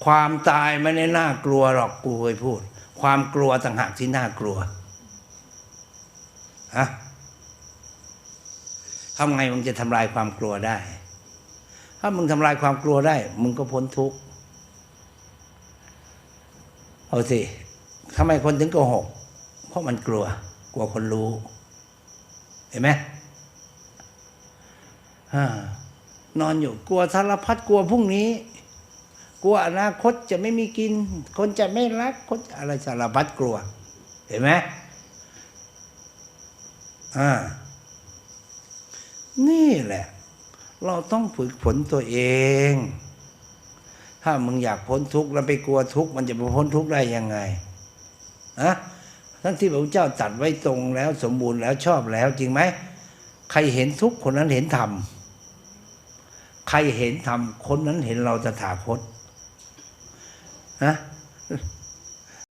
ความตายไม่ได้น่ากลัวหรอกกูเคยพูดความกลัวต่างหากที่น่ากลัวอะทำไงมึงจะทำลายความกลัวได้ถ้ามึงทำลายความกลัวได้มึงก็พ้นทุกข์เอาสิทำไมคนถึงโกหกเพราะมันกลัวคนรู้เห็นไหมนอนอยู่กลัวสารพัดกลัวพรุ่งนี้กลัวอนาคตจะไม่มีกินคนจะไม่รักคนอะไรสารพัดกลัวเห็นไหมนี่แหละเราต้องฝึกฝนตัวเองถ้ามึงอยากพ้นทุกข์แล้วไปกลัวทุกข์มันจะไปพ้นทุกข์ได้ยังไงทั้งที่พระพุทธเจ้าตรัสไว้ตรงแล้วสมบูรณ์แล้วชอบแล้วจริงไหมใครเห็นทุกข์คนนั้นเห็นธรรมใครเห็นธรรมคนนั้นเห็นเราตถาคต